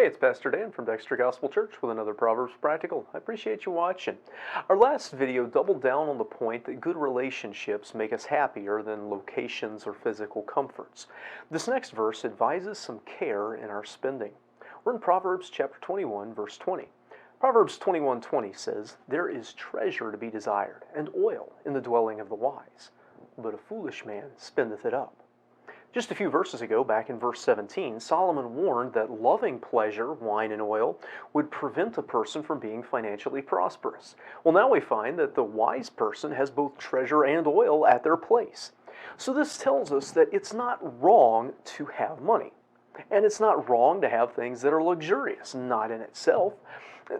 Hey, it's Pastor Dan from Dexter Gospel Church with another Proverbs Practical. I appreciate you watching. Our last video doubled down on the point that good relationships make us happier than locations or physical comforts. This next verse advises some care in our spending. We're in Proverbs chapter 21, verse 20. Proverbs 21:20 says, "There is treasure to be desired, and oil in the dwelling of the wise, but a foolish man spendeth it up." Just a few verses ago, back in verse 17, Solomon warned that loving pleasure, wine and oil, would prevent a person from being financially prosperous. Well, now we find that the wise person has both treasure and oil at their place. So this tells us that it's not wrong to have money. And it's not wrong to have things that are luxurious, not in itself.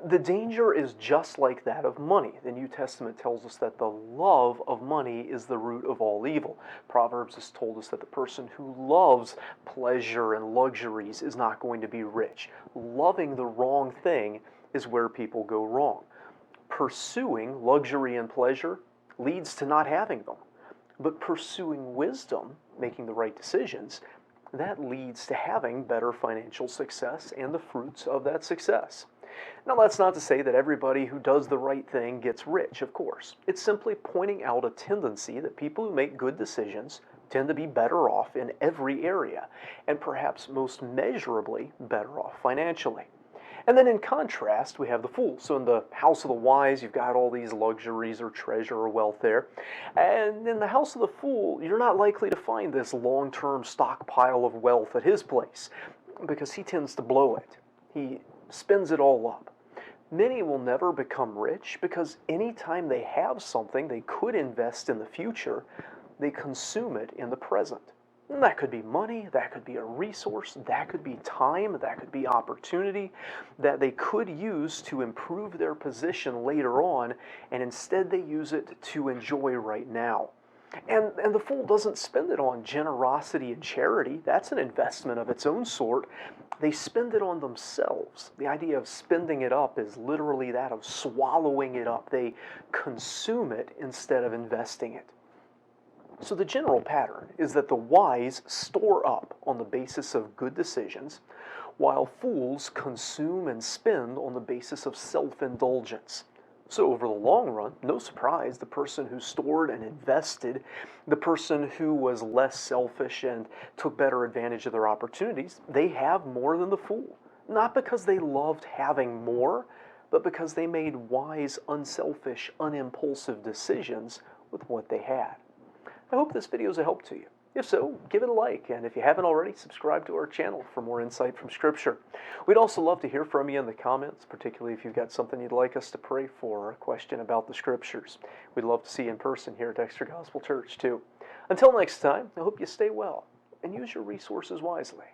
The danger is just like that of money. The New Testament tells us that the love of money is the root of all evil. Proverbs has told us that the person who loves pleasure and luxuries is not going to be rich. Loving the wrong thing is where people go wrong. Pursuing luxury and pleasure leads to not having them. But pursuing wisdom, making the right decisions, that leads to having better financial success and the fruits of that success. Now, that's not to say that everybody who does the right thing gets rich, of course. It's simply pointing out a tendency that people who make good decisions tend to be better off in every area, and perhaps most measurably better off financially. And then in contrast, we have the fool. So in the house of the wise, you've got all these luxuries or treasure or wealth there. And in the house of the fool, you're not likely to find this long-term stockpile of wealth at his place, because he tends to blow it. He spends it all up. Many will never become rich because anytime they have something they could invest in the future, they consume it in the present. And that could be money, that could be a resource, that could be time, that could be opportunity that they could use to improve their position later on, and instead they use it to enjoy right now. And the fool doesn't spend it on generosity and charity. That's an investment of its own sort. They spend it on themselves. The idea of spending it up is literally that of swallowing it up. They consume it instead of investing it. So the general pattern is that the wise store up on the basis of good decisions, while fools consume and spend on the basis of self-indulgence. So over the long run, no surprise, the person who stored and invested, the person who was less selfish and took better advantage of their opportunities, they have more than the fool. Not because they loved having more, but because they made wise, unselfish, unimpulsive decisions with what they had. I hope this video is a help to you. If so, give it a like, and if you haven't already, subscribe to our channel for more insight from Scripture. We'd also love to hear from you in the comments, particularly if you've got something you'd like us to pray for or a question about the Scriptures. We'd love to see you in person here at Dexter Gospel Church, too. Until next time, I hope you stay well and use your resources wisely.